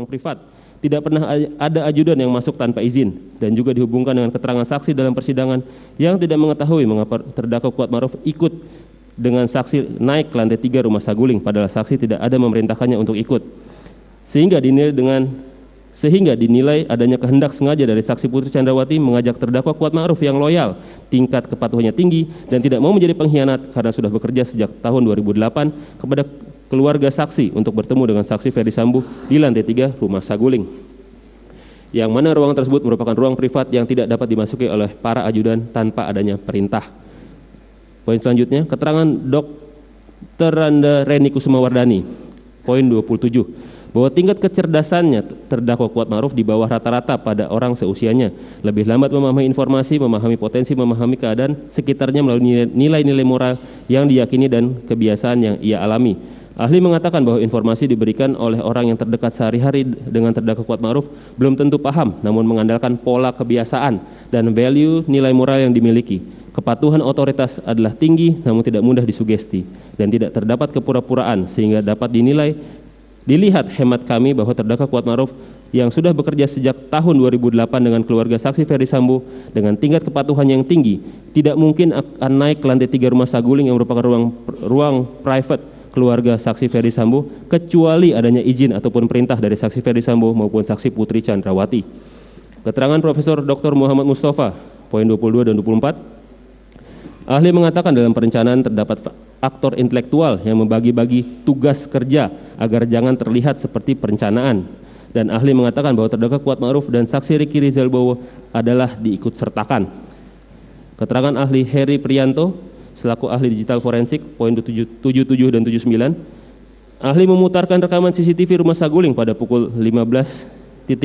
privat. Tidak pernah ada ajudan yang masuk tanpa izin, dan juga dihubungkan dengan keterangan saksi dalam persidangan yang tidak mengetahui mengapa terdakwa Kuatmaruf ikut dengan saksi naik ke lantai 3 rumah saguling, padahal saksi tidak ada memerintahkannya untuk ikut. Sehingga dinilai adanya kehendak sengaja dari saksi Putri Chandrawati mengajak terdakwa Kuatmaruf yang loyal, tingkat kepatuhannya tinggi, dan tidak mau menjadi pengkhianat karena sudah bekerja sejak tahun 2008 kepada keluarga saksi untuk bertemu dengan saksi Ferdi Sambo di lantai 3 rumah saguling, yang mana ruangan tersebut merupakan ruang privat yang tidak dapat dimasuki oleh para ajudan tanpa adanya perintah. Poin selanjutnya, keterangan Dr. Randa Reni Kusumawardani, poin 27, bahwa tingkat kecerdasannya terdakwa Kuatmaruf di bawah rata-rata pada orang seusianya, lebih lambat memahami informasi, memahami potensi, memahami keadaan sekitarnya melalui nilai-nilai moral yang diyakini dan kebiasaan yang ia alami. Ahli mengatakan bahwa informasi diberikan oleh orang yang terdekat sehari-hari dengan terdakwa Kuatmaruf belum tentu paham, namun mengandalkan pola kebiasaan dan value nilai moral yang dimiliki. Kepatuhan otoritas adalah tinggi namun tidak mudah disugesti dan tidak terdapat kepura-puraan, sehingga dapat dilihat hemat kami bahwa terdakwa Kuatmaruf yang sudah bekerja sejak tahun 2008 dengan keluarga saksi Ferdi Sambo dengan tingkat kepatuhan yang tinggi tidak mungkin akan naik ke lantai 3 rumah saguling yang merupakan ruang private keluarga saksi Ferdi Sambo kecuali adanya izin ataupun perintah dari saksi Ferdi Sambo maupun saksi Putri Chandrawati. Keterangan Profesor Dr. Muhammad Mustafa, poin 22 dan 24. Ahli mengatakan dalam perencanaan terdapat aktor intelektual yang membagi-bagi tugas kerja agar jangan terlihat seperti perencanaan. Dan ahli mengatakan bahwa terdakwa Kuatmaruf dan saksi Ricky Rizal Bowo adalah diikutsertakan. Keterangan ahli Heri Prianto selaku ahli digital forensik, poin 77 dan 79. Ahli memutarkan rekaman CCTV rumah saguling pada pukul 15.17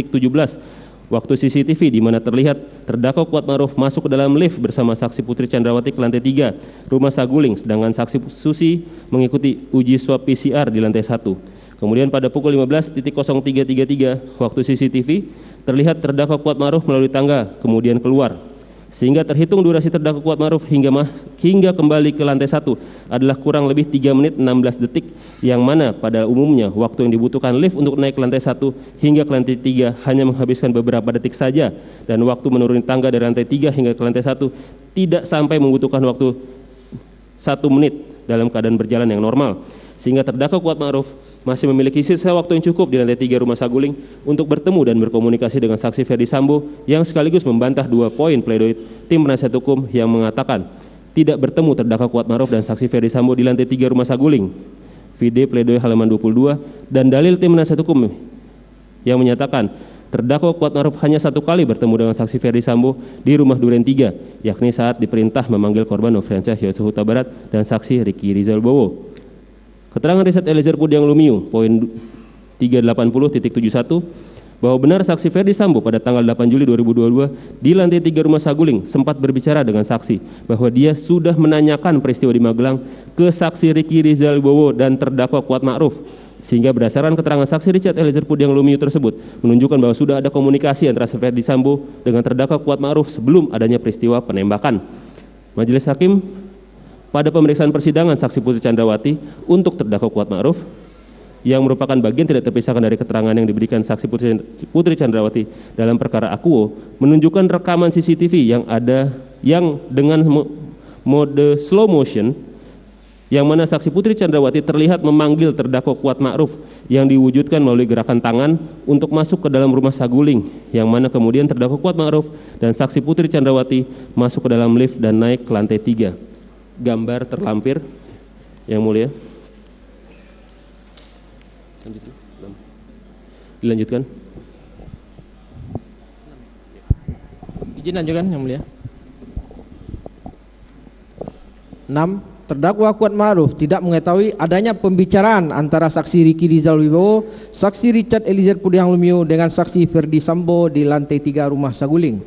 waktu CCTV di mana terlihat terdakwa Kuatmaruf masuk ke dalam lift bersama saksi Putri Chandrawati ke lantai 3 rumah saguling, sedangkan saksi Susi mengikuti uji swab PCR di lantai 1. Kemudian pada pukul 15.0333 waktu CCTV terlihat terdakwa Kuatmaruf melalui tangga kemudian keluar, sehingga terhitung durasi terdakwa Kuatmaruf hingga kembali ke lantai 1 adalah kurang lebih 3 menit 16 detik, yang mana pada umumnya waktu yang dibutuhkan lift untuk naik ke lantai 1 hingga ke lantai 3 hanya menghabiskan beberapa detik saja, dan waktu menuruni tangga dari lantai 3 hingga ke lantai 1 tidak sampai membutuhkan waktu 1 menit dalam keadaan berjalan yang normal, sehingga terdakwa Kuatmaruf masih memiliki sisa waktu yang cukup di lantai 3 rumah saguling untuk bertemu dan berkomunikasi dengan saksi Ferdi Sambo yang sekaligus membantah 2 poin pledoi tim penasihat hukum yang mengatakan tidak bertemu terdakwa Kuatmaruf dan saksi Ferdi Sambo di lantai 3 rumah saguling. Vide pledoi halaman 22 dan dalil tim penasihat hukum yang menyatakan terdakwa Kuatmaruf hanya 1 kali bertemu dengan saksi Ferdi Sambo di rumah Duren 3, yakni saat diperintah memanggil korban Nofriansyah Yosua Huta Barat dan saksi Ricky Rizal Bowo. Keterangan riset Eliezer Pudiang Lumiu, poin 380.71, bahwa benar saksi Ferdi Sambo pada tanggal 8 Juli 2022 di lantai 3 rumah saguling sempat berbicara dengan saksi bahwa dia sudah menanyakan peristiwa di Magelang ke saksi Ricky Rizal Bowo dan terdakwa Kuatmaruf, sehingga berdasarkan keterangan saksi Richard Eliezer Pudiang Lumiu tersebut menunjukkan bahwa sudah ada komunikasi antara Ferdi Sambo dengan terdakwa Kuatmaruf sebelum adanya peristiwa penembakan. Majelis Hakim pada pemeriksaan persidangan saksi Putri Chandrawati untuk terdakwa Kuatmaruf yang merupakan bagian tidak terpisahkan dari keterangan yang diberikan saksi Putri Chandrawati dalam perkara Akuo menunjukkan rekaman CCTV yang dengan mode slow motion yang mana saksi Putri Chandrawati terlihat memanggil terdakwa Kuatmaruf yang diwujudkan melalui gerakan tangan untuk masuk ke dalam rumah saguling, yang mana kemudian terdakwa Kuatmaruf dan saksi Putri Chandrawati masuk ke dalam lift dan naik ke lantai 3. Gambar terlampir yang mulia. Dilanjutkan. Izin lanjutkan yang mulia. 6. Terdakwa Kuatmaruf tidak mengetahui adanya pembicaraan antara saksi Ricky Rizal Wibowo, saksi Richard Eliezer Pudiang Lumiu dengan saksi Ferdi Sambo di lantai 3 rumah saguling.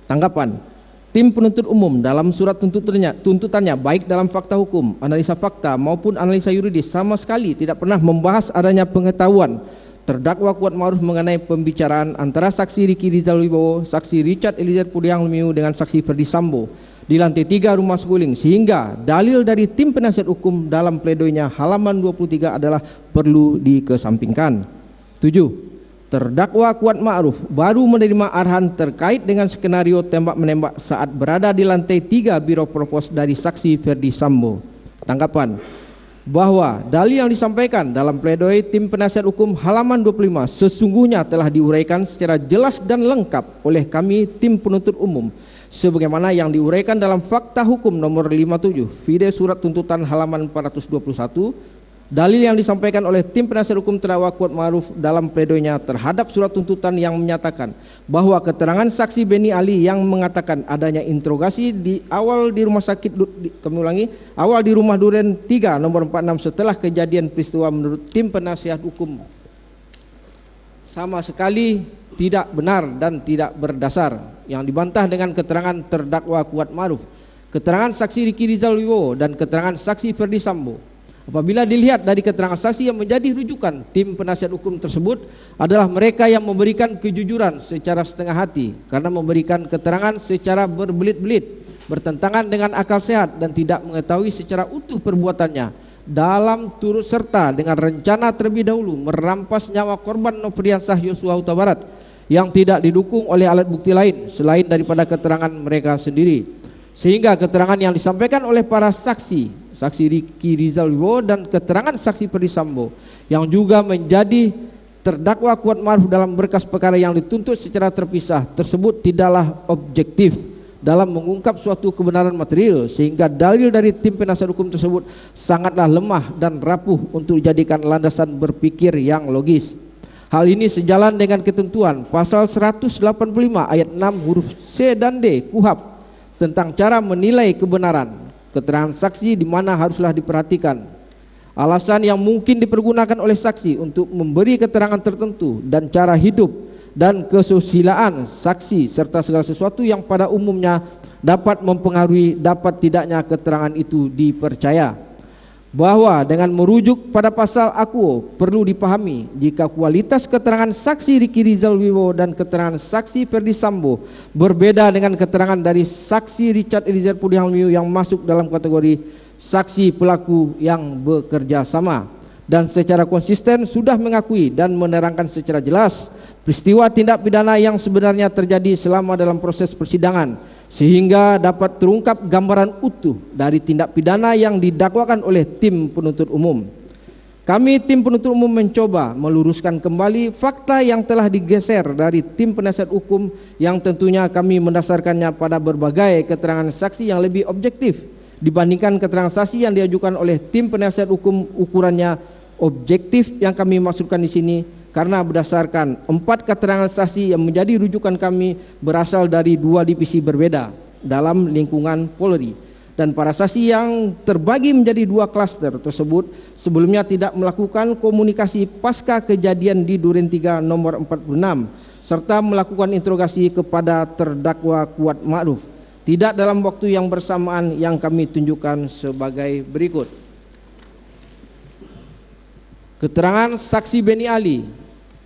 Tanggapan. Tim penuntut umum dalam surat tuntutannya baik dalam fakta hukum, analisa fakta maupun analisa yuridis sama sekali tidak pernah membahas adanya pengetahuan terdakwa Kuatmaruf mengenai pembicaraan antara saksi Ricky Rizal Wibowo, saksi Richard Eliezer Pudiang Lumiu dengan saksi Ferdi Sambo di lantai 3 rumah saguling, sehingga dalil dari tim penasihat hukum dalam pledoinya halaman 23 adalah perlu dikesampingkan. 7. Terdakwa Kuat Ma'ruf baru menerima arahan terkait dengan skenario tembak-menembak saat berada di lantai 3 Biro Propos dari saksi Ferdi Sambo. Tanggapan bahwa dalil yang disampaikan dalam pledoi tim penasihat hukum halaman 25 sesungguhnya telah diuraikan secara jelas dan lengkap oleh kami tim penuntut umum sebagaimana yang diuraikan dalam fakta hukum nomor 57 vide surat tuntutan halaman 421. Dalil yang disampaikan oleh tim penasihat hukum terdakwa Kuat Ma'ruf dalam pledoinya terhadap surat tuntutan yang menyatakan bahwa keterangan saksi Beni Ali yang mengatakan adanya interogasi di awal di rumah sakit awal di rumah Duren 3 nomor 46 setelah kejadian peristiwa menurut tim penasihat hukum sama sekali tidak benar dan tidak berdasar, yang dibantah dengan keterangan terdakwa Kuat Ma'ruf, keterangan saksi Riki Rizal Wibowo dan keterangan saksi Ferdi Sambo. Apabila dilihat dari keterangan saksi yang menjadi rujukan tim penasihat hukum tersebut adalah mereka yang memberikan kejujuran secara setengah hati karena memberikan keterangan secara berbelit-belit, bertentangan dengan akal sehat dan tidak mengetahui secara utuh perbuatannya dalam turut serta dengan rencana terlebih dahulu merampas nyawa korban Nofriansah Yosua Huta Barat yang tidak didukung oleh alat bukti lain selain daripada keterangan mereka sendiri, sehingga keterangan yang disampaikan oleh para saksi Riki Rizal Wibowo dan keterangan saksi Ferdi Sambo yang juga menjadi terdakwa Kuat Ma'ruf dalam berkas perkara yang dituntut secara terpisah tersebut tidaklah objektif dalam mengungkap suatu kebenaran material, sehingga dalil dari tim penasihat hukum tersebut sangatlah lemah dan rapuh untuk dijadikan landasan berpikir yang logis. Hal ini sejalan dengan ketentuan pasal 185 ayat 6 huruf C dan D KUHP tentang cara menilai kebenaran keterangan saksi, di mana haruslah diperhatikan alasan yang mungkin dipergunakan oleh saksi untuk memberi keterangan tertentu dan cara hidup dan kesusilaan saksi serta segala sesuatu yang pada umumnya dapat mempengaruhi dapat tidaknya keterangan itu dipercaya. Bahwa dengan merujuk pada pasal AKUO perlu dipahami jika kualitas keterangan saksi Riki Rizal Wibowo dan keterangan saksi Ferdi Sambo berbeda dengan keterangan dari saksi Richard Eliezer Pudiang Lumiu yang masuk dalam kategori saksi pelaku yang bekerja sama dan secara konsisten sudah mengakui dan menerangkan secara jelas peristiwa tindak pidana yang sebenarnya terjadi selama dalam proses persidangan, sehingga dapat terungkap gambaran utuh dari tindak pidana yang didakwakan oleh tim penuntut umum. Kami tim penuntut umum mencoba meluruskan kembali fakta yang telah digeser dari tim penasihat hukum yang tentunya kami mendasarkannya pada berbagai keterangan saksi yang lebih objektif dibandingkan keterangan saksi yang diajukan oleh tim penasihat hukum. Ukurannya objektif yang kami maksudkan di sini karena berdasarkan 4 keterangan saksi yang menjadi rujukan kami berasal dari 2 divisi berbeda dalam lingkungan Polri, dan para saksi yang terbagi menjadi 2 klaster tersebut sebelumnya tidak melakukan komunikasi pasca kejadian di Duren 3 nomor 46 serta melakukan interogasi kepada terdakwa Kuat Ma'ruf tidak dalam waktu yang bersamaan yang kami tunjukkan sebagai berikut. Keterangan saksi Beni Ali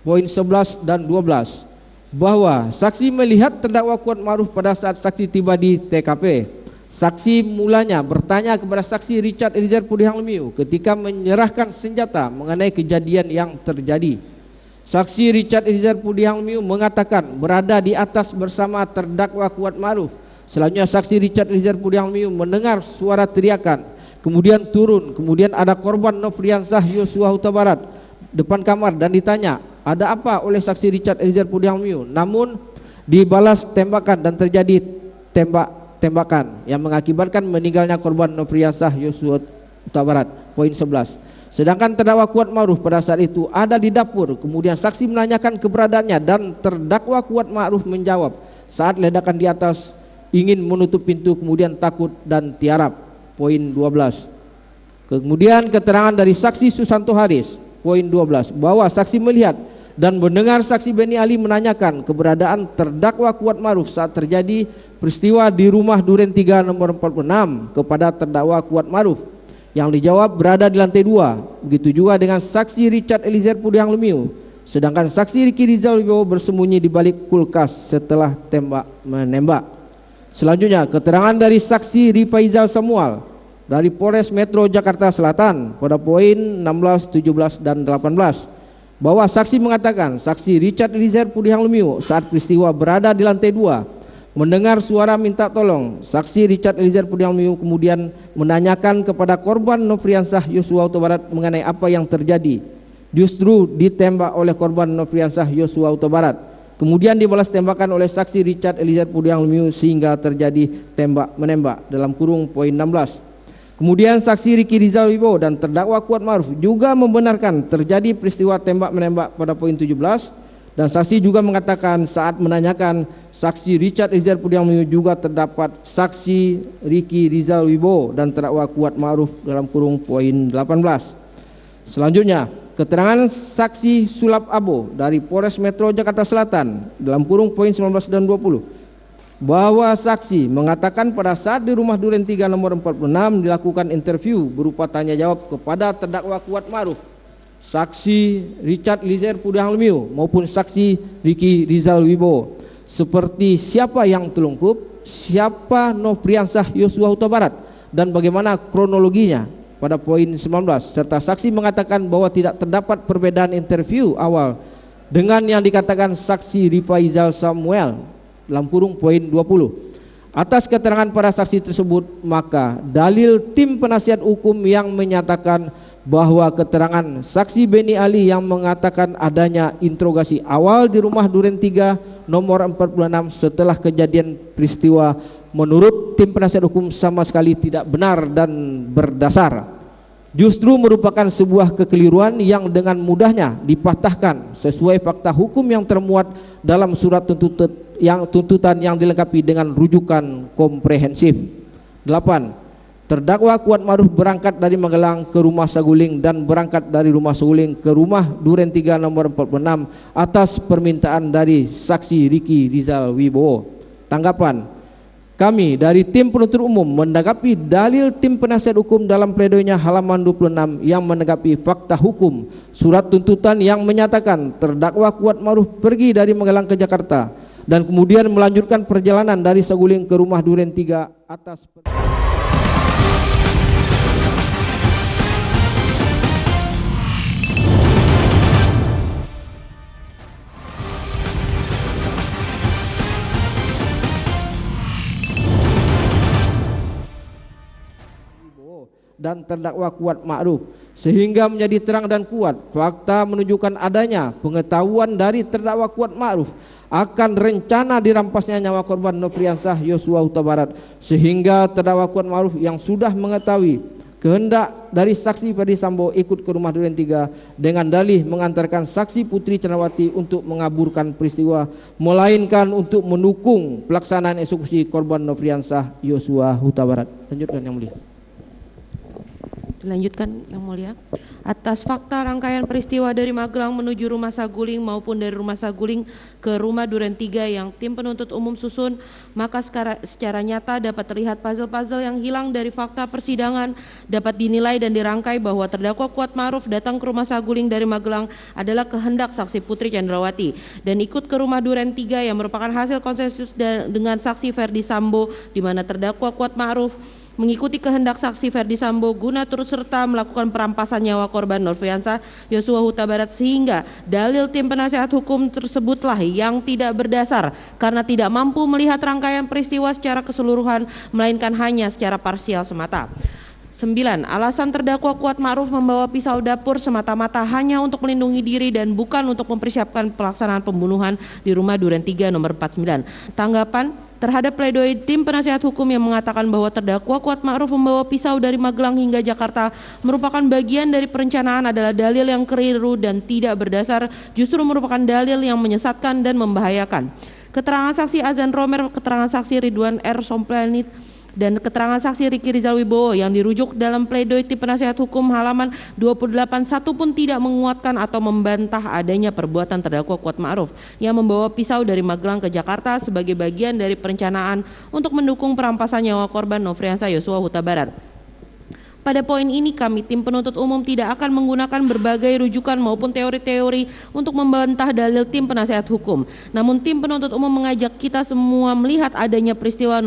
poin 11 dan 12 bahwa saksi melihat terdakwa Kuat Ma'ruf pada saat saksi tiba di TKP. Saksi mulanya bertanya kepada saksi Richard Eliezer Pudiang Lumiu ketika menyerahkan senjata mengenai kejadian yang terjadi. Saksi Richard Eliezer Pudiang Lumiu mengatakan berada di atas bersama terdakwa Kuat Ma'ruf. Selanjutnya saksi Richard Eliezer Pudiang Lumiu mendengar suara teriakan, kemudian turun, kemudian ada korban Nofriansah Yosua Huta Barat depan kamar dan ditanya ada apa oleh saksi Richard Eliezer Pudiang Lumiu, namun dibalas tembakan dan terjadi tembakan yang mengakibatkan meninggalnya korban Nofriansah Yosua Huta Barat poin 11. Sedangkan terdakwa Kuat Ma'ruf pada saat itu ada di dapur, kemudian saksi menanyakan keberadaannya dan terdakwa Kuat Ma'ruf menjawab saat ledakan di atas ingin menutup pintu kemudian takut dan tiarap poin 12. Kemudian keterangan dari saksi Susanto Haris poin 12 bahwa saksi melihat dan mendengar saksi Beni Ali menanyakan keberadaan terdakwa Kuat Ma'ruf saat terjadi peristiwa di rumah Duren 3 nomor 46 kepada terdakwa Kuat Ma'ruf, yang dijawab berada di lantai 2. Begitu juga dengan saksi Richard Eliezer Pudiang Lumiu, sedangkan saksi Riki Rizal Wibowo bersembunyi di balik kulkas setelah tembak menembak. Selanjutnya keterangan dari saksi Rifaizal Samuel dari Polres Metro Jakarta Selatan pada poin 16, 17 dan 18 bahwa saksi mengatakan saksi Richard Eliezer Pudihang Lumiu saat peristiwa berada di lantai 2 mendengar suara minta tolong. Saksi Richard Eliezer Pudihang Lumiu kemudian menanyakan kepada korban Nofriansah Yosua Huta Barat mengenai apa yang terjadi. Justru ditembak oleh korban Nofriansah Yosua Huta Barat. Kemudian dibalas tembakan oleh saksi Richard Eliezer Pudihang Lumiu sehingga terjadi tembak menembak dalam kurung poin 16. Kemudian saksi Riki Rizal Wibowo dan terdakwa Kuat Ma'ruf juga membenarkan terjadi peristiwa tembak menembak pada poin 17, dan saksi juga mengatakan saat menanyakan saksi Richard Eliezer Pudihang Lumiu juga terdapat saksi Riki Rizal Wibowo dan terdakwa Kuat Ma'ruf dalam kurung poin 18. Selanjutnya, keterangan saksi Sulap Abo dari Polres Metro Jakarta Selatan dalam kurung poin 19 dan 20 bahwa saksi mengatakan pada saat di rumah Duren 3 nomor 46 dilakukan interview berupa tanya jawab kepada terdakwa Kuat Ma'ruf, saksi Richard Eliezer Pudihang Lumiu maupun saksi Riki Rizal Wibowo seperti siapa yang telungkup, siapa Nofriansah Yosua Huta Barat, dan bagaimana kronologinya pada poin 19, serta saksi mengatakan bahwa tidak terdapat perbedaan interview awal dengan yang dikatakan saksi Rifaizal Samuel dalam kurung poin 20. Atas keterangan para saksi tersebut, maka dalil tim penasihat hukum yang menyatakan bahwa keterangan saksi Beni Ali yang mengatakan adanya interogasi awal di rumah Duren 3 nomor 46 setelah kejadian peristiwa menurut tim penasihat hukum sama sekali tidak benar dan berdasar. Justru merupakan sebuah kekeliruan yang dengan mudahnya dipatahkan sesuai fakta hukum yang termuat dalam surat tuntutan yang dilengkapi dengan rujukan komprehensif. 8. Terdakwa Kuat Ma'ruf berangkat dari Magelang ke rumah Saguling dan berangkat dari rumah Saguling ke rumah Duren 3 nomor 46 atas permintaan dari saksi Riki Rizal Wibowo. Tanggapan: kami dari tim penuntut umum menanggapi dalil tim penasihat hukum dalam pledoinya halaman 26 yang menanggapi fakta hukum surat tuntutan yang menyatakan terdakwa Kuat Ma'ruf pergi dari Magelang ke Jakarta dan kemudian melanjutkan perjalanan dari Saguling ke rumah Duren 3 atas dan terdakwa Kuat Ma'ruf, sehingga menjadi terang dan kuat fakta menunjukkan adanya pengetahuan dari terdakwa Kuat Ma'ruf akan rencana dirampasnya nyawa korban Nofriansah Yosua Huta Barat, sehingga terdakwa Kuat Ma'ruf yang sudah mengetahui kehendak dari saksi Ferdi Sambo ikut ke rumah Duren 3 dengan dalih mengantarkan saksi Putri Candrawati untuk mengaburkan peristiwa, melainkan untuk mendukung pelaksanaan eksekusi korban Nofriansah Yosua Huta Barat. Lanjutkan Yang Mulia. Dilanjutkan Yang Mulia. Atas fakta rangkaian peristiwa dari Magelang menuju rumah Saguling maupun dari rumah Saguling ke rumah Duren 3 yang tim penuntut umum susun, maka secara nyata dapat terlihat puzzle-puzzle yang hilang dari fakta persidangan. Dapat dinilai dan dirangkai bahwa terdakwa Kuat Ma'ruf datang ke rumah Saguling dari Magelang adalah kehendak saksi Putri Candrawati dan ikut ke rumah Duren 3 yang merupakan hasil konsensus dengan saksi Ferdi Sambo, di mana terdakwa Kuat Ma'ruf mengikuti kehendak saksi Ferdi Sambo guna turut serta melakukan perampasan nyawa korban Nofriansah Yosua Huta Barat, sehingga dalil tim penasihat hukum tersebutlah yang tidak berdasar karena tidak mampu melihat rangkaian peristiwa secara keseluruhan melainkan hanya secara parsial semata. 9. Alasan terdakwa Kuat Ma'ruf membawa pisau dapur semata-mata hanya untuk melindungi diri dan bukan untuk mempersiapkan pelaksanaan pembunuhan di rumah Duren 3 nomor 49. Tanggapan terhadap pledoi tim penasihat hukum yang mengatakan bahwa terdakwa Kuat Ma'ruf membawa pisau dari Magelang hingga Jakarta merupakan bagian dari perencanaan adalah dalil yang keliru dan tidak berdasar, justru merupakan dalil yang menyesatkan dan membahayakan. Keterangan saksi Azan Romer, keterangan saksi Ridwan R. Somplanit, dan keterangan saksi Riki Rizal Wibowo yang dirujuk dalam pledoi tim penasihat hukum halaman 28 satu pun tidak menguatkan atau membantah adanya perbuatan terdakwa Kuat Ma'ruf yang membawa pisau dari Magelang ke Jakarta sebagai bagian dari perencanaan untuk mendukung perampasan nyawa korban Nofriansah Yosua Huta Barat. Pada poin ini kami tim penuntut umum tidak akan menggunakan berbagai rujukan maupun teori-teori untuk membantah dalil tim penasihat hukum. Namun tim penuntut umum mengajak kita semua melihat adanya peristiwa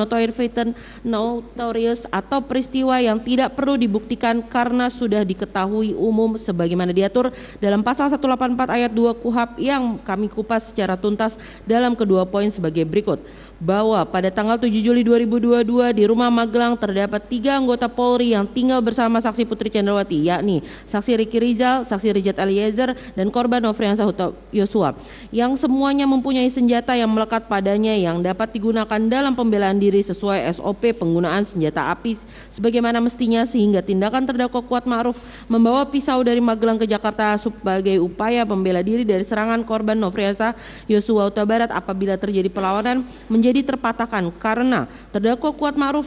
notorious atau peristiwa yang tidak perlu dibuktikan karena sudah diketahui umum sebagaimana diatur dalam pasal 184 ayat 2 KUHP yang kami kupas secara tuntas dalam kedua poin sebagai berikut. Bahwa pada tanggal 7 Juli 2022 di Rumah Magelang terdapat 3 anggota Polri yang tinggal bersama saksi Putri Chandrawati, yakni saksi Ricky Rizal, saksi Richard Eliezer, dan korban Nofriansah Yosua, yang semuanya mempunyai senjata yang melekat padanya yang dapat digunakan dalam pembelaan diri sesuai SOP penggunaan senjata api sebagaimana mestinya, sehingga tindakan terdakwa Kuat Ma'ruf membawa pisau dari Magelang ke Jakarta sebagai upaya membela diri dari serangan korban Nofriansah Yosua Huta Barat apabila terjadi perlawanan menjadi terpatahkan karena terdakwa Kuat Ma'ruf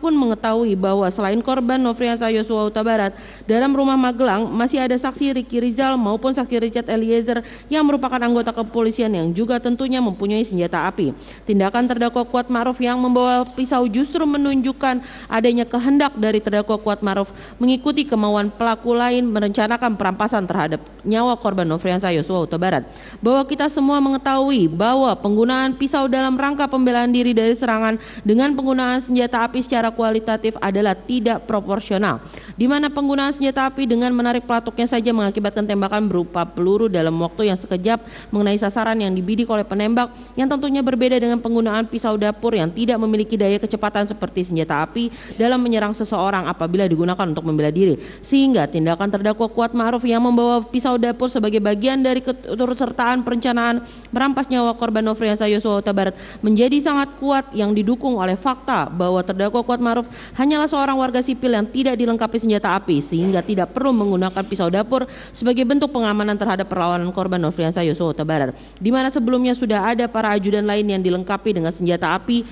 pun mengetahui bahwa selain korban Nofriansah Yosua Huta Barat, dalam Rumah Magelang masih ada saksi Ricky Rizal maupun saksi Richard Eliezer yang merupakan anggota kepolisian yang juga tentunya mempunyai senjata api. Tindakan terdakwa Kuat Ma'ruf yang membawa pisau justru menunjukkan adanya kehendak dari terdakwa Kuat Ma'ruf mengikuti kemauan pelaku lain merencanakan perampasan terhadap nyawa korban Nofriansah Yosua Huta Barat. Bahwa kita semua mengetahui bahwa penggunaan pisau dalam rangka pembelaan diri dari serangan dengan penggunaan senjata api secara kualitatif adalah tidak proporsional, di mana penggunaan senjata api dengan menarik pelatuknya saja mengakibatkan tembakan berupa peluru dalam waktu yang sekejap mengenai sasaran yang dibidik oleh penembak, yang tentunya berbeda dengan penggunaan pisau dapur yang tidak memiliki daya kecepatan seperti senjata api dalam menyerang seseorang apabila digunakan untuk membela diri. Sehingga tindakan terdakwa Kuat Ma'ruf yang membawa pisau dapur sebagai bagian dari keturutsertaan perencanaan merampas nyawa korban Nofriansah Yosua Huta Barat menjadi sangat kuat, yang didukung oleh fakta bahwa terdakwa Kuat Ma'ruf hanyalah seorang warga sipil yang tidak dilengkapi senjata api sehingga tidak perlu menggunakan pisau dapur sebagai bentuk pengamanan terhadap perlawanan korban Nofriansah Yosua Huta Barat, di mana sebelumnya sudah ada para ajudan lain yang dilengkapi dengan senjata api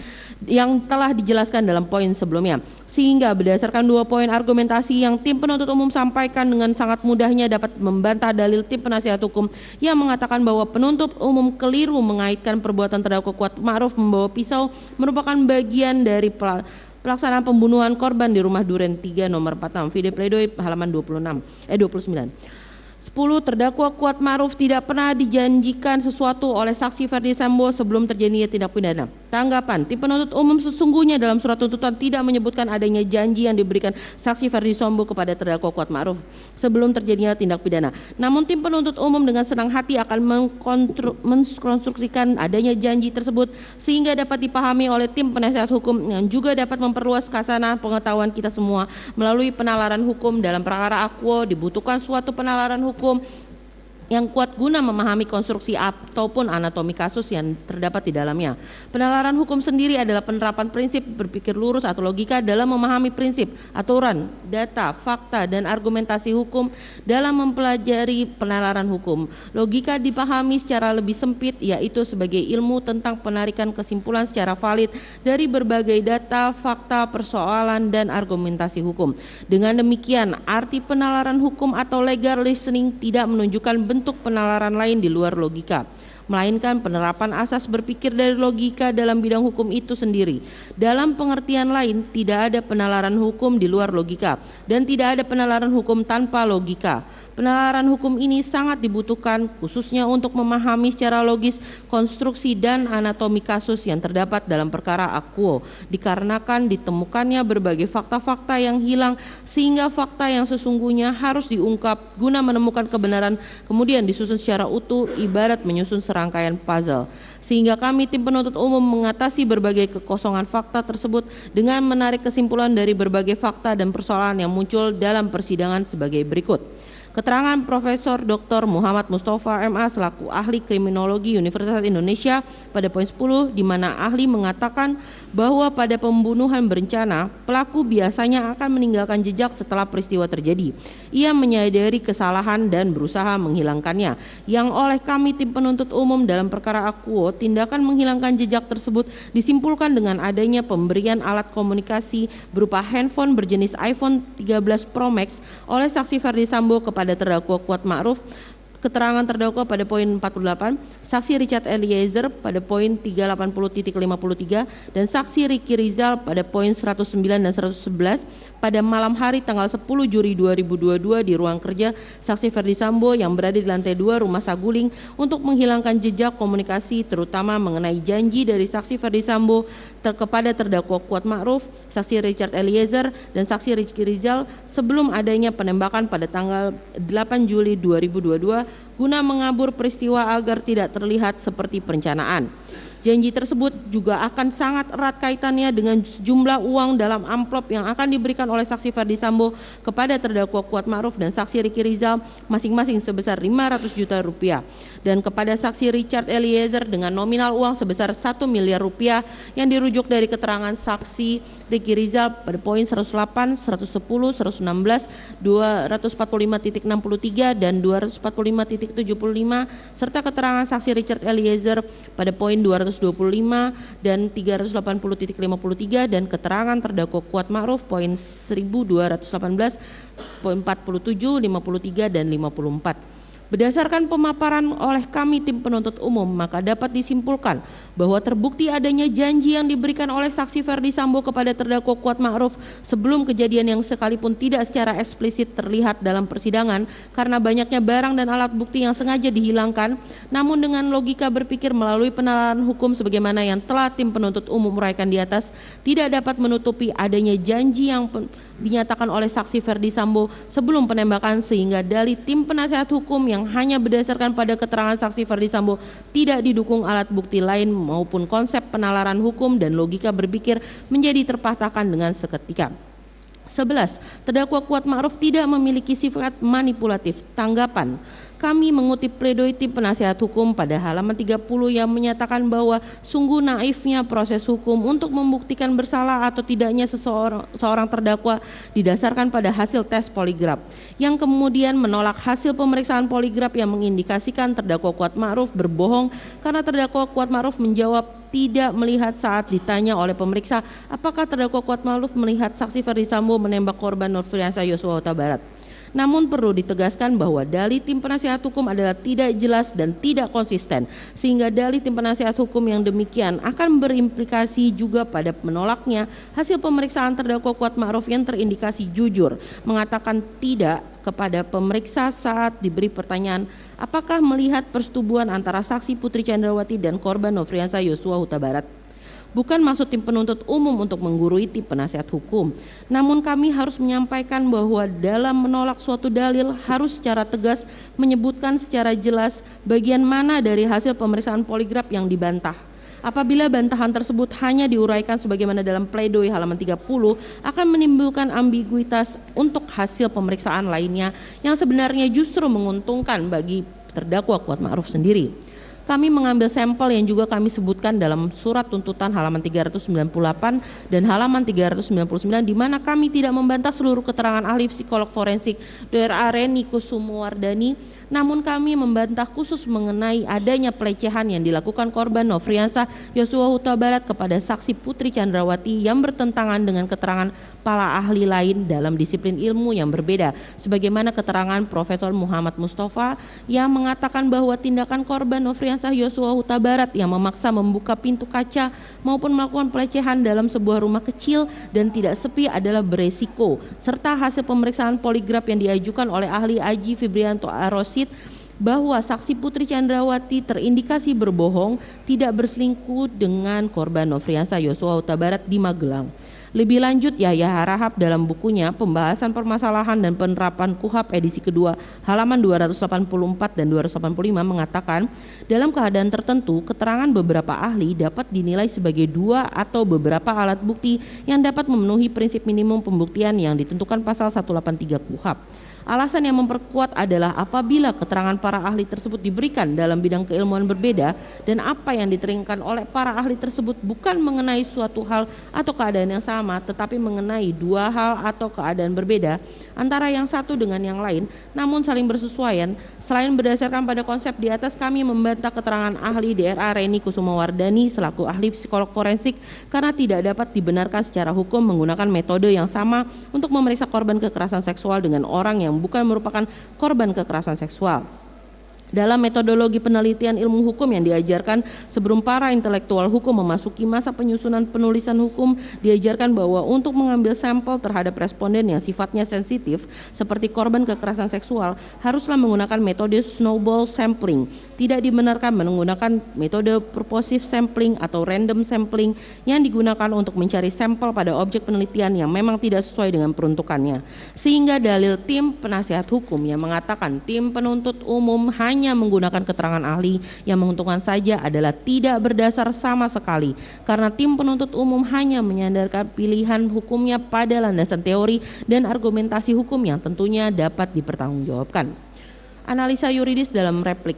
yang telah dijelaskan dalam poin sebelumnya. Sehingga berdasarkan 2 poin argumentasi yang tim penuntut umum sampaikan, dengan sangat mudahnya dapat membantah dalil tim penasihat hukum yang mengatakan bahwa penuntut umum keliru mengaitkan perbuatan terdakwa Kuat Ma'ruf membawa pisau merupakan bagian dari pelaksanaan pembunuhan korban di Rumah Duren 3 nomor 46, video pledoi halaman 29. 10. Terdakwa Kuat Ma'ruf tidak pernah dijanjikan sesuatu oleh saksi Ferdi Sambo sebelum terjadinya tindak pidana. Tanggapan, tim penuntut umum sesungguhnya dalam surat tuntutan tidak menyebutkan adanya janji yang diberikan saksi Ferdi Sambo kepada terdakwa Kuat Ma'ruf sebelum terjadinya tindak pidana. Namun tim penuntut umum dengan senang hati akan mengkonstruksikan adanya janji tersebut sehingga dapat dipahami oleh tim penasihat hukum yang juga dapat memperluas kasanah pengetahuan kita semua melalui penalaran hukum. Dalam perkara akuo dibutuhkan suatu penalaran hukum yang kuat guna memahami konstruksi ataupun anatomi kasus yang terdapat di dalamnya. Penalaran hukum sendiri adalah penerapan prinsip berpikir lurus atau logika dalam memahami prinsip, aturan, data, fakta, dan argumentasi hukum dalam mempelajari penalaran hukum. Logika dipahami secara lebih sempit, yaitu sebagai ilmu tentang penarikan kesimpulan secara valid dari berbagai data, fakta, persoalan, dan argumentasi hukum. Dengan demikian, arti penalaran hukum atau legal reasoning tidak menunjukkan bentuk penalaran lain di luar logika, melainkan penerapan asas berpikir dari logika dalam bidang hukum itu sendiri. Dalam pengertian lain, tidak ada penalaran hukum di luar logika dan tidak ada penalaran hukum tanpa logika. Penalaran hukum ini sangat dibutuhkan khususnya untuk memahami secara logis konstruksi dan anatomi kasus yang terdapat dalam perkara akuo, dikarenakan ditemukannya berbagai fakta-fakta yang hilang sehingga fakta yang sesungguhnya harus diungkap guna menemukan kebenaran kemudian disusun secara utuh ibarat menyusun serangkaian puzzle. Sehingga kami tim penuntut umum mengatasi berbagai kekosongan fakta tersebut dengan menarik kesimpulan dari berbagai fakta dan persoalan yang muncul dalam persidangan sebagai berikut. Keterangan Profesor Dr. Muhammad Mustafa MA selaku ahli kriminologi Universitas Indonesia pada poin 10, di mana ahli mengatakan bahwa pada pembunuhan berencana pelaku biasanya akan meninggalkan jejak setelah peristiwa terjadi. Ia menyadari kesalahan dan berusaha menghilangkannya, yang oleh kami tim penuntut umum dalam perkara akuo tindakan menghilangkan jejak tersebut disimpulkan dengan adanya pemberian alat komunikasi berupa handphone berjenis iPhone 13 Pro Max oleh saksi Ferdi Sambo kepada terdakwa Kuat Ma'ruf keterangan terdakwa pada poin 48, saksi Richard Eliezer pada poin 380.53 dan saksi Ricky Rizal pada poin 109 dan 111 pada malam hari tanggal 10 Juli 2022 di ruang kerja saksi Ferdi Sambo yang berada di lantai 2 Rumah Saguling untuk menghilangkan jejak komunikasi terutama mengenai janji dari saksi Ferdi Sambo kepada terdakwa Kuat Ma'ruf, saksi Richard Eliezer dan saksi Ricky Rizal sebelum adanya penembakan pada tanggal 8 Juli 2022 guna mengabur peristiwa agar tidak terlihat seperti perencanaan. Janji tersebut juga akan sangat erat kaitannya dengan jumlah uang dalam amplop yang akan diberikan oleh saksi Ferdi Sambo kepada terdakwa Kuat Ma'ruf dan saksi Ricky Rizal masing-masing sebesar 500 juta rupiah dan kepada saksi Richard Eliezer dengan nominal uang sebesar 1 miliar rupiah yang dirujuk dari keterangan saksi Ricky Rizal pada poin 108, 110, 116, 245.63 dan 245.75 serta keterangan saksi Richard Eliezer pada poin 225 dan 380.53 dan keterangan terdakwa Kuat Ma'ruf poin 1218, poin 47, 53 dan 54. Berdasarkan pemaparan oleh kami tim penuntut umum, maka dapat disimpulkan bahwa terbukti adanya janji yang diberikan oleh saksi Ferdi Sambo kepada terdakwa Kuat Ma'ruf sebelum kejadian yang sekalipun tidak secara eksplisit terlihat dalam persidangan karena banyaknya barang dan alat bukti yang sengaja dihilangkan, namun dengan logika berpikir melalui penalaran hukum sebagaimana yang telah tim penuntut umum uraikan di atas, tidak dapat menutupi adanya janji yang dinyatakan oleh saksi Ferdi Sambo sebelum penembakan sehingga dalih tim penasehat hukum yang hanya berdasarkan pada keterangan saksi Ferdi Sambo tidak didukung alat bukti lain maupun konsep penalaran hukum dan logika berpikir menjadi terpatahkan dengan seketika. 11. Terdakwa Kuat Ma'ruf tidak memiliki sifat manipulatif. Tanggapan. Kami mengutip pledoi tim penasehat hukum pada halaman 30 yang menyatakan bahwa sungguh naifnya proses hukum untuk membuktikan bersalah atau tidaknya seorang terdakwa didasarkan pada hasil tes poligraf yang kemudian menolak hasil pemeriksaan poligraf yang mengindikasikan terdakwa Kuat Ma'ruf berbohong karena terdakwa Kuat Ma'ruf menjawab tidak melihat saat ditanya oleh pemeriksa apakah terdakwa Kuat Ma'ruf melihat saksi Ferdi Sambo menembak korban Nofriansah Yosua Huta Barat. Namun perlu ditegaskan bahwa dalih tim penasehat hukum adalah tidak jelas dan tidak konsisten sehingga dalih tim penasehat hukum yang demikian akan berimplikasi juga pada menolaknya hasil pemeriksaan terdakwa Kuat Ma'ruf yang terindikasi jujur mengatakan tidak kepada pemeriksa saat diberi pertanyaan apakah melihat persetubuhan antara saksi Putri Chandrawati dan korban Nofriansah Yosua Huta Barat. Bukan maksud tim penuntut umum untuk menggurui tim penasehat hukum. Namun kami harus menyampaikan bahwa dalam menolak suatu dalil harus secara tegas menyebutkan secara jelas bagian mana dari hasil pemeriksaan poligraf yang dibantah. Apabila bantahan tersebut hanya diuraikan sebagaimana dalam pledoi halaman 30 akan menimbulkan ambiguitas untuk hasil pemeriksaan lainnya yang sebenarnya justru menguntungkan bagi terdakwa Kuat Ma'ruf sendiri. Kami mengambil sampel yang juga kami sebutkan dalam surat tuntutan halaman 398 dan halaman 399 di mana kami tidak membantah seluruh keterangan ahli psikolog forensik Dr. Reni Kusumuwardani, namun kami membantah khusus mengenai adanya pelecehan yang dilakukan korban Nofriansah Yosua Huta Barat kepada saksi Putri Chandrawati yang bertentangan dengan keterangan para ahli lain dalam disiplin ilmu yang berbeda, sebagaimana keterangan Profesor Muhammad Mustafa yang mengatakan bahwa tindakan korban Nofriansah Yosua Huta Barat yang memaksa membuka pintu kaca maupun melakukan pelecehan dalam sebuah rumah kecil dan tidak sepi adalah beresiko, serta hasil pemeriksaan poligraf yang diajukan oleh ahli Aji Fibrianto Arosid bahwa saksi Putri Chandrawati terindikasi berbohong tidak berselingkuh dengan korban Nofriansah Yosua Huta Barat di Magelang. Lebih lanjut, Yahya Harahap dalam bukunya Pembahasan Permasalahan dan Penerapan KUHAP edisi kedua halaman 284 dan 285 mengatakan dalam keadaan tertentu keterangan beberapa ahli dapat dinilai sebagai dua atau beberapa alat bukti yang dapat memenuhi prinsip minimum pembuktian yang ditentukan pasal 183 KUHAP. Alasan yang memperkuat adalah apabila keterangan para ahli tersebut diberikan dalam bidang keilmuan berbeda dan apa yang diteringkan oleh para ahli tersebut bukan mengenai suatu hal atau keadaan yang sama tetapi mengenai dua hal atau keadaan berbeda antara yang satu dengan yang lain namun saling bersesuaian. Selain berdasarkan pada konsep di atas, kami membantah keterangan ahli DRA Reni Kusumuwardani selaku ahli psikolog forensik karena tidak dapat dibenarkan secara hukum menggunakan metode yang sama untuk memeriksa korban kekerasan seksual dengan orang yang bukan merupakan korban kekerasan seksual. Dalam metodologi penelitian ilmu hukum yang diajarkan sebelum para intelektual hukum memasuki masa penyusunan penulisan hukum, diajarkan bahwa untuk mengambil sampel terhadap responden yang sifatnya sensitif seperti korban kekerasan seksual haruslah menggunakan metode snowball sampling. Tidak dibenarkan menggunakan metode purposive sampling atau random sampling yang digunakan untuk mencari sampel pada objek penelitian yang memang tidak sesuai dengan peruntukannya. Sehingga dalil tim penasihat hukum yang mengatakan tim penuntut umum hanya menggunakan keterangan ahli yang menguntungkan saja adalah tidak berdasar sama sekali, karena tim penuntut umum hanya menyandarkan pilihan hukumnya pada landasan teori dan argumentasi hukum yang tentunya dapat dipertanggungjawabkan. Analisa yuridis dalam replik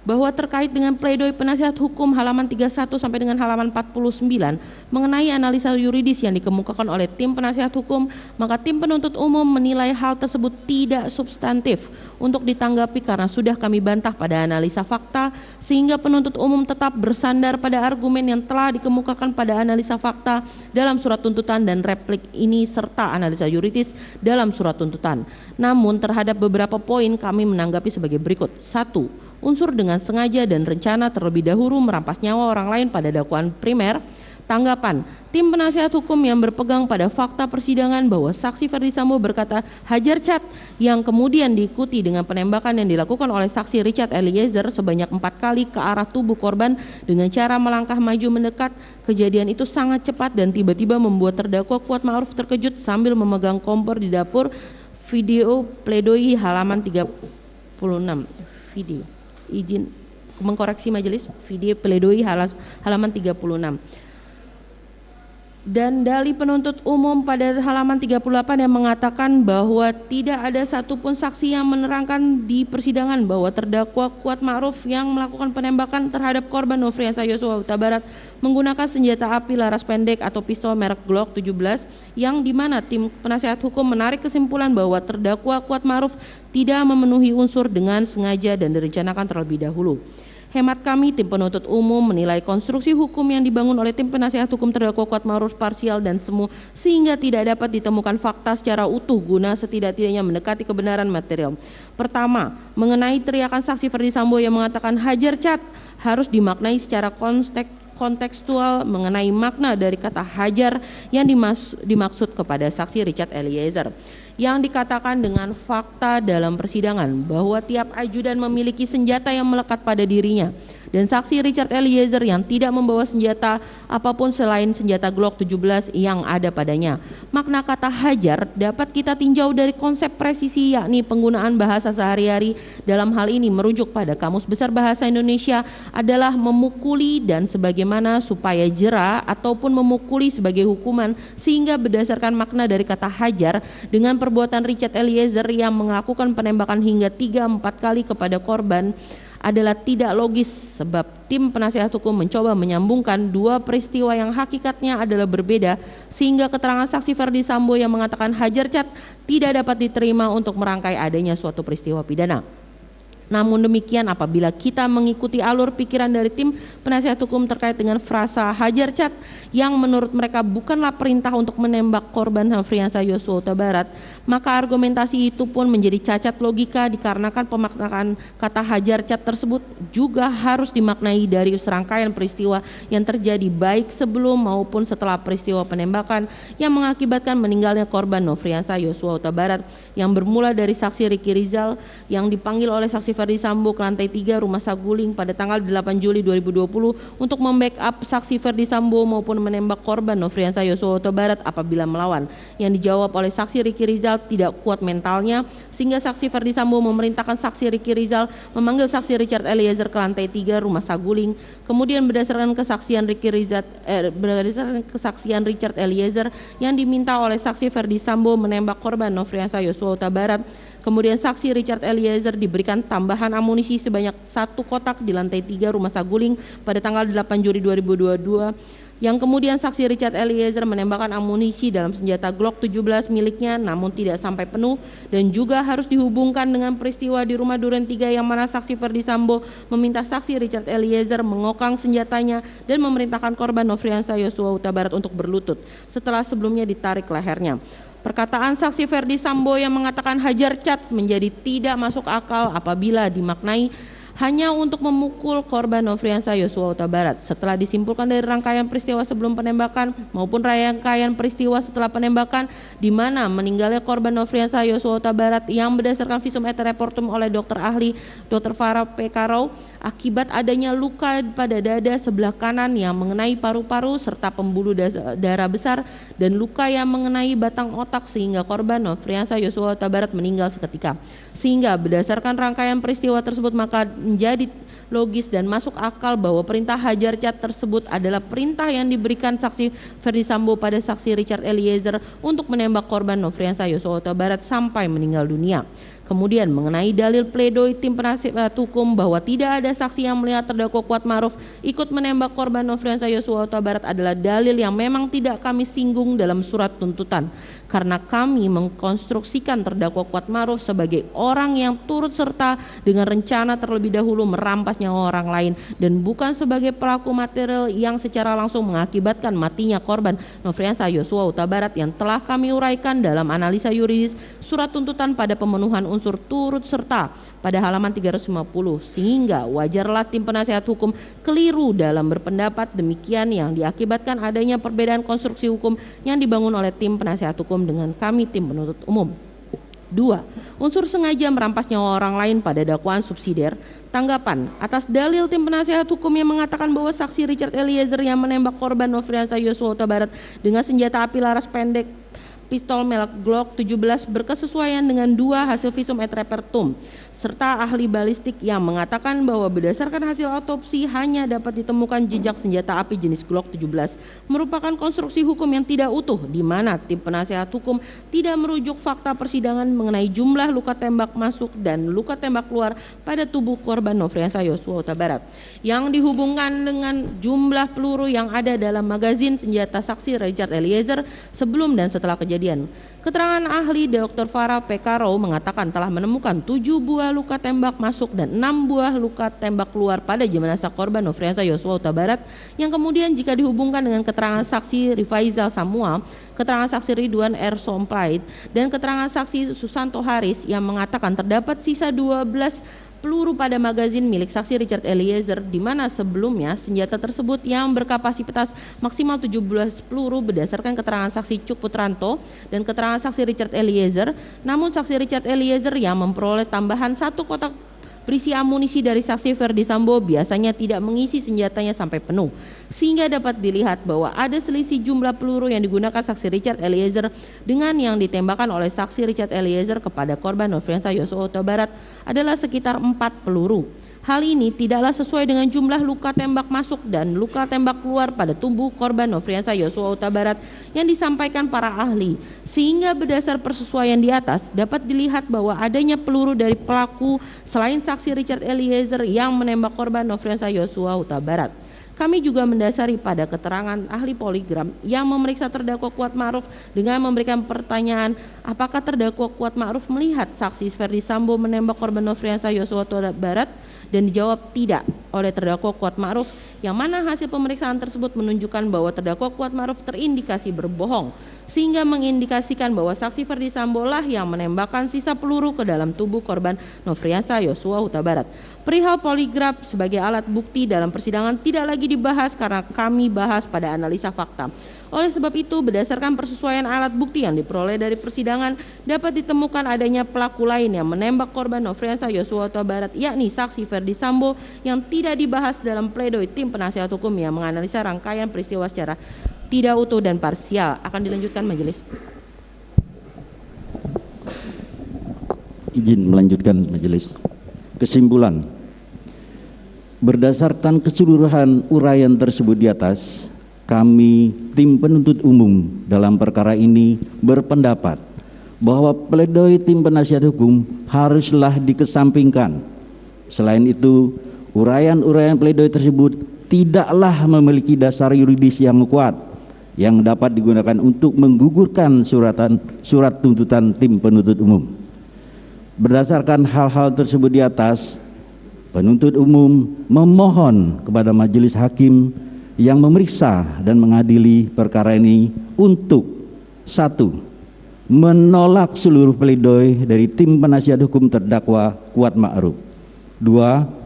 bahwa terkait dengan pledoi penasihat hukum halaman 31 sampai dengan halaman 49 mengenai analisa yuridis yang dikemukakan oleh tim penasihat hukum, maka tim penuntut umum menilai hal tersebut tidak substantif untuk ditanggapi karena sudah kami bantah pada analisa fakta, sehingga penuntut umum tetap bersandar pada argumen yang telah dikemukakan pada analisa fakta dalam surat tuntutan dan replik ini serta analisa yuridis dalam surat tuntutan. Namun terhadap beberapa poin kami menanggapi sebagai berikut. 1. Unsur dengan sengaja dan rencana terlebih dahulu merampas nyawa orang lain pada dakwaan primer. Tanggapan, tim penasihat hukum yang berpegang pada fakta persidangan bahwa saksi Ferdi Sambo berkata hajar cat yang kemudian diikuti dengan penembakan yang dilakukan oleh saksi Richard Eliezer sebanyak 4 kali ke arah tubuh korban dengan cara melangkah maju mendekat. Kejadian itu sangat cepat dan tiba-tiba membuat terdakwa Kuat Ma'ruf terkejut sambil memegang kompor di dapur. Video pledoi halaman 36. Video izin mengkoreksi majelis, video pledoi halaman 36. Dan dalil penuntut umum pada halaman 38 yang mengatakan bahwa tidak ada satupun saksi yang menerangkan di persidangan bahwa terdakwa Kuat Ma'ruf yang melakukan penembakan terhadap korban Nofriansah Yosua Huta Barat menggunakan senjata api laras pendek atau pistol merek Glock 17, yang dimana tim penasihat hukum menarik kesimpulan bahwa terdakwa Kuat Ma'ruf tidak memenuhi unsur dengan sengaja dan direncanakan terlebih dahulu. Hemat kami, tim penuntut umum menilai konstruksi hukum yang dibangun oleh tim penasihat hukum terdakwa Kuat Ma'ruf parsial dan semu sehingga tidak dapat ditemukan fakta secara utuh guna setidak-tidaknya mendekati kebenaran material. Pertama, mengenai teriakan saksi Ferdi Sambo yang mengatakan hajar cat harus dimaknai secara kontekstual mengenai makna dari kata hajar yang dimaksud kepada saksi Richard Eliezer. Yang dikatakan dengan fakta dalam persidangan bahwa tiap ajudan memiliki senjata yang melekat pada dirinya, dan saksi Richard Eliezer yang tidak membawa senjata apapun selain senjata Glock 17 yang ada padanya. Makna kata hajar dapat kita tinjau dari konsep presisi, yakni penggunaan bahasa sehari-hari. Dalam hal ini merujuk pada Kamus Besar Bahasa Indonesia adalah memukuli dan sebagaimana supaya jera ataupun memukuli sebagai hukuman, sehingga berdasarkan makna dari kata hajar dengan perbuatan Richard Eliezer yang melakukan penembakan hingga 3-4 kali kepada korban adalah tidak logis, sebab tim penasihat hukum mencoba menyambungkan dua peristiwa yang hakikatnya adalah berbeda, sehingga keterangan saksi Ferdi Sambo yang mengatakan hajar cat tidak dapat diterima untuk merangkai adanya suatu peristiwa pidana. Namun demikian, apabila kita mengikuti alur pikiran dari tim penasihat hukum terkait dengan frasa hajar cat yang menurut mereka bukanlah perintah untuk menembak korban Nofriansah Yosua Huta Barat, maka argumentasi itu pun menjadi cacat logika dikarenakan pemaknaan kata hajar cat tersebut juga harus dimaknai dari serangkaian peristiwa yang terjadi baik sebelum maupun setelah peristiwa penembakan yang mengakibatkan meninggalnya korban Nofriansah Yosua Huta Barat, yang bermula dari saksi Ricky Rizal yang dipanggil oleh saksi Ferdi Sambo ke lantai 3 Rumah Saguling pada tanggal 8 Juli 2020 untuk membackup saksi Ferdi Sambo maupun menembak korban Nofriansah Yosua Huta Barat apabila melawan. Yang dijawab oleh saksi Ricky Rizal tidak kuat mentalnya, sehingga saksi Ferdi Sambo memerintahkan saksi Ricky Rizal memanggil saksi Richard Eliezer ke lantai 3 Rumah Saguling. Kemudian berdasarkan kesaksian Richard Eliezer yang diminta oleh saksi Ferdi Sambo menembak korban Nofriansah Yosua Huta Barat, kemudian saksi Richard Eliezer diberikan tambahan amunisi sebanyak 1 kotak di lantai 3 Rumah Saguling pada tanggal 8 Juli 2022, yang kemudian saksi Richard Eliezer menembakkan amunisi dalam senjata Glock 17 miliknya namun tidak sampai penuh, dan juga harus dihubungkan dengan peristiwa di Rumah Duren 3 yang mana saksi Ferdi Sambo meminta saksi Richard Eliezer mengokang senjatanya dan memerintahkan korban Nofriansah Yosua Huta Barat untuk berlutut setelah sebelumnya ditarik lehernya. Perkataan saksi Ferdi Sambo yang mengatakan hajar cat menjadi tidak masuk akal apabila dimaknai hanya untuk memukul korban Nofriansah Yosua Huta Barat. Setelah disimpulkan dari rangkaian peristiwa sebelum penembakan maupun rangkaian peristiwa setelah penembakan di mana meninggalnya korban Nofriansah Yosua Huta Barat yang berdasarkan visum et repertum oleh dokter ahli Dr. Farah P. Karau akibat adanya luka pada dada sebelah kanan yang mengenai paru-paru serta pembuluh darah besar dan luka yang mengenai batang otak sehingga korban Nofriansah Yosua Huta Barat meninggal seketika. Sehingga berdasarkan rangkaian peristiwa tersebut maka menjadi logis dan masuk akal bahwa perintah hajar cat tersebut adalah perintah yang diberikan saksi Ferdi Sambo pada saksi Richard Eliezer untuk menembak korban Nofriansah Yosua Huta Barat sampai meninggal dunia. Kemudian mengenai dalil pledoi tim penasihat hukum bahwa tidak ada saksi yang melihat terdakwa Kuat Ma'ruf ikut menembak korban Nofriansah Yosua Huta Barat adalah dalil yang memang tidak kami singgung dalam surat tuntutan. Karena kami mengkonstruksikan terdakwa Kuat Ma'ruf sebagai orang yang turut serta dengan rencana terlebih dahulu merampas nyawa orang lain dan bukan sebagai pelaku material yang secara langsung mengakibatkan matinya korban Nofriansah Yosua Huta Barat yang telah kami uraikan dalam analisa yuridis surat tuntutan pada pemenuhan unsur turut serta pada halaman 350 sehingga wajarlah tim penasihat hukum keliru dalam berpendapat demikian yang diakibatkan adanya perbedaan konstruksi hukum yang dibangun oleh tim penasihat hukum dengan kami tim penuntut umum. 2. Unsur sengaja merampas nyawa orang lain pada dakwaan subsidiar. Tanggapan atas dalil tim penasihat hukum yang mengatakan bahwa saksi Richard Eliezer yang menembak korban Nofriansah Yosua Huta Barat dengan senjata api laras pendek pistol merek Glock 17 berkesesuaian dengan 2 hasil visum et repertum serta ahli balistik yang mengatakan bahwa berdasarkan hasil autopsi hanya dapat ditemukan jejak senjata api jenis Glock 17 merupakan konstruksi hukum yang tidak utuh di mana tim penasihat hukum tidak merujuk fakta persidangan mengenai jumlah luka tembak masuk dan luka tembak keluar pada tubuh korban Nofriansah Yosua Huta Barat yang dihubungkan dengan jumlah peluru yang ada dalam magazin senjata saksi Richard Eliezer sebelum dan setelah kejadian. Keterangan ahli Dr. Farah P. Karau mengatakan telah menemukan 7 buah luka tembak masuk dan 6 buah luka tembak keluar pada jenazah korban Nofriansah Yosua Huta Barat yang kemudian jika dihubungkan dengan keterangan saksi Rifaizal Samuel, keterangan saksi Ridwan R. Sompait dan keterangan saksi Susanto Haris yang mengatakan terdapat sisa 12 peluru pada magazin milik saksi Richard Eliezer di mana sebelumnya senjata tersebut yang berkapasitas maksimal 17 peluru berdasarkan keterangan saksi Cuk Putranto dan keterangan saksi Richard Eliezer, namun saksi Richard Eliezer yang memperoleh tambahan 1 kotak berisi amunisi dari saksi Ferdi Sambo biasanya tidak mengisi senjatanya sampai penuh sehingga dapat dilihat bahwa ada selisih jumlah peluru yang digunakan saksi Richard Eliezer dengan yang ditembakkan oleh saksi Richard Eliezer kepada korban Nofriansah Yosua Huta Barat adalah sekitar 4 peluru. Hal ini tidaklah sesuai dengan jumlah luka tembak masuk dan luka tembak keluar pada tubuh korban Nofriansah Yosua Huta Barat yang disampaikan para ahli. Sehingga berdasar persesuaian di atas dapat dilihat bahwa adanya peluru dari pelaku selain saksi Richard Eliezer yang menembak korban Nofriansah Yosua Huta Barat. Kami juga mendasari pada keterangan ahli poligraf yang memeriksa terdakwa Kuat Ma'ruf dengan memberikan pertanyaan apakah terdakwa Kuat Ma'ruf melihat saksi Ferdi Sambo menembak korban Nofriansah Yosua Huta Barat dan dijawab tidak oleh terdakwa Kuat Ma'ruf yang mana hasil pemeriksaan tersebut menunjukkan bahwa terdakwa Kuat Ma'ruf terindikasi berbohong sehingga mengindikasikan bahwa saksi Ferdi Sambo lah yang menembakkan sisa peluru ke dalam tubuh korban Nofriansah Yosua Huta Barat. Perihal poligraf sebagai alat bukti dalam persidangan tidak lagi dibahas karena kami bahas pada analisa fakta. Oleh sebab itu, berdasarkan persesuaian alat bukti yang diperoleh dari persidangan, dapat ditemukan adanya pelaku lain yang menembak korban Nofriansah Yosua Huta Barat, yakni saksi Ferdi Sambo yang tidak dibahas dalam pledoi tim penasihat hukum yang menganalisa rangkaian peristiwa secara tidak utuh dan parsial. Akan dilanjutkan majelis. Izin melanjutkan majelis. Kesimpulan. Berdasarkan keseluruhan uraian tersebut di atas, kami tim penuntut umum dalam perkara ini berpendapat bahwa pledoi tim penasihat hukum haruslah dikesampingkan. Selain itu, uraian-uraian pledoi tersebut tidaklah memiliki dasar yuridis yang kuat yang dapat digunakan untuk menggugurkan surat tuntutan tim penuntut umum. Berdasarkan hal-hal tersebut di atas, penuntut umum memohon kepada majelis hakim yang memeriksa dan mengadili perkara ini untuk 1. Menolak seluruh pledoi dari tim penasihat hukum terdakwa Kuat Ma'ruf. 2.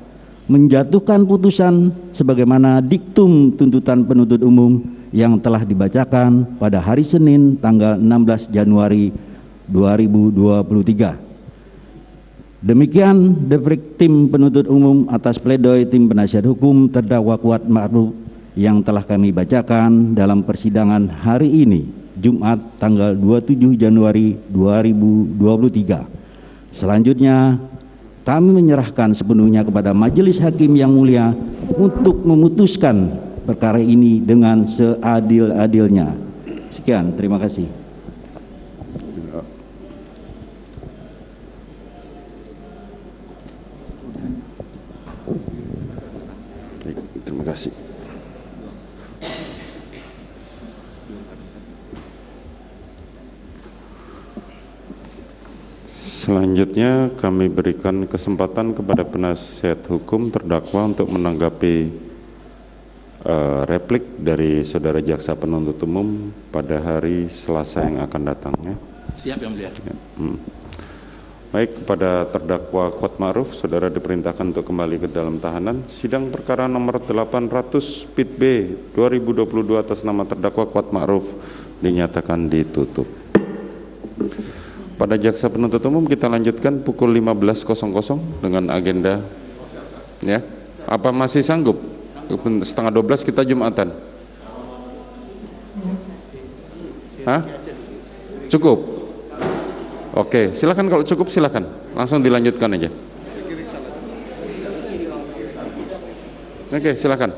menjatuhkan putusan sebagaimana diktum tuntutan penuntut umum yang telah dibacakan pada hari Senin tanggal 16 Januari 2023. Demikian defrik tim penuntut umum atas pledoi tim penasihat hukum terdakwa Kuat Ma'ruf yang telah kami bacakan dalam persidangan hari ini, Jumat tanggal 27 Januari 2023. Selanjutnya, kami menyerahkan sepenuhnya kepada Majelis Hakim yang mulia untuk memutuskan perkara ini dengan seadil-adilnya. Sekian, terima kasih. Terima kasih. Selanjutnya kami berikan kesempatan kepada penasihat hukum terdakwa untuk menanggapi replik dari saudara jaksa penuntut umum pada hari Selasa yang akan datang. Ya. Siap yang mulia. Ya. Baik, kepada terdakwa Kuat Ma'ruf, saudara diperintahkan untuk kembali ke dalam tahanan. Sidang perkara nomor 800 PIT B 2022 atas nama terdakwa Kuat Ma'ruf dinyatakan ditutup. Pada jaksa penuntut umum kita lanjutkan pukul 15.00 dengan agenda, ya. Apa masih sanggup? Setengah 12 kita Jumatan. Hah? Cukup? Oke, silakan kalau cukup silakan. Langsung dilanjutkan aja. Oke, silakan.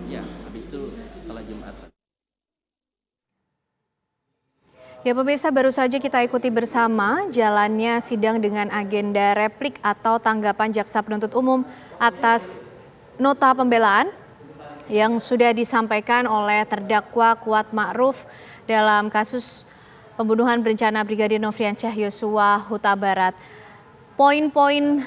Ya, habis itu setelah Jumatan. Ya pemirsa, baru saja kita ikuti bersama jalannya sidang dengan agenda replik atau tanggapan jaksa penuntut umum atas nota pembelaan yang sudah disampaikan oleh terdakwa Kuat Ma'ruf dalam kasus pembunuhan berencana Brigadir Nofriansyah Yosua Huta Barat. Poin-poin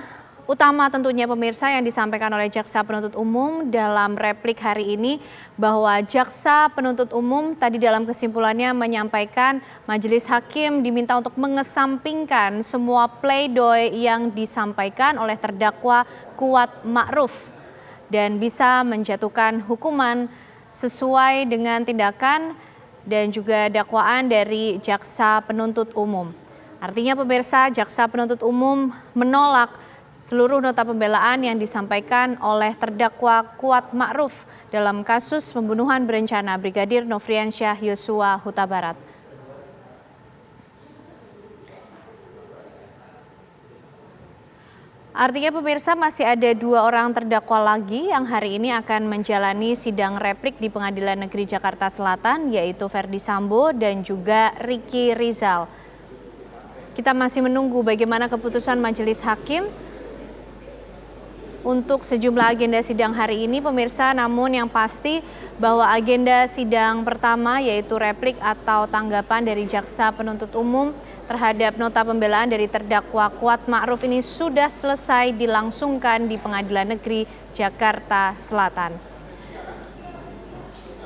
utama tentunya pemirsa yang disampaikan oleh jaksa penuntut umum dalam replik hari ini bahwa jaksa penuntut umum tadi dalam kesimpulannya menyampaikan majelis hakim diminta untuk mengesampingkan semua pledoi yang disampaikan oleh terdakwa Kuat Ma'ruf dan bisa menjatuhkan hukuman sesuai dengan tindakan dan juga dakwaan dari jaksa penuntut umum. Artinya pemirsa, jaksa penuntut umum menolak seluruh nota pembelaan yang disampaikan oleh terdakwa Kuat Ma'ruf dalam kasus pembunuhan berencana Brigadir Nofriansyah Yosua Huta Barat. Artinya pemirsa masih ada 2 orang terdakwa lagi yang hari ini akan menjalani sidang replik di Pengadilan Negeri Jakarta Selatan, yaitu Ferdi Sambo dan juga Ricky Rizal. Kita masih menunggu bagaimana keputusan majelis hakim untuk sejumlah agenda sidang hari ini pemirsa, namun yang pasti bahwa agenda sidang pertama yaitu replik atau tanggapan dari jaksa penuntut umum terhadap nota pembelaan dari terdakwa Kuat Ma'ruf ini sudah selesai dilangsungkan di Pengadilan Negeri Jakarta Selatan.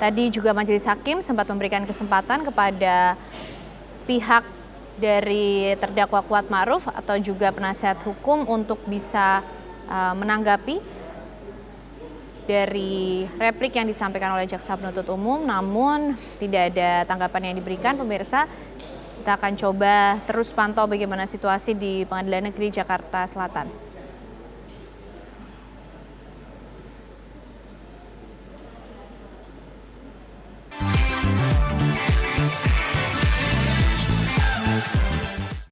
Tadi juga majelis hakim sempat memberikan kesempatan kepada pihak dari terdakwa Kuat Ma'ruf atau juga penasihat hukum untuk bisa menanggapi dari replik yang disampaikan oleh jaksa penuntut umum, namun tidak ada tanggapan yang diberikan pemirsa. Kita akan coba terus pantau bagaimana situasi di Pengadilan Negeri Jakarta Selatan.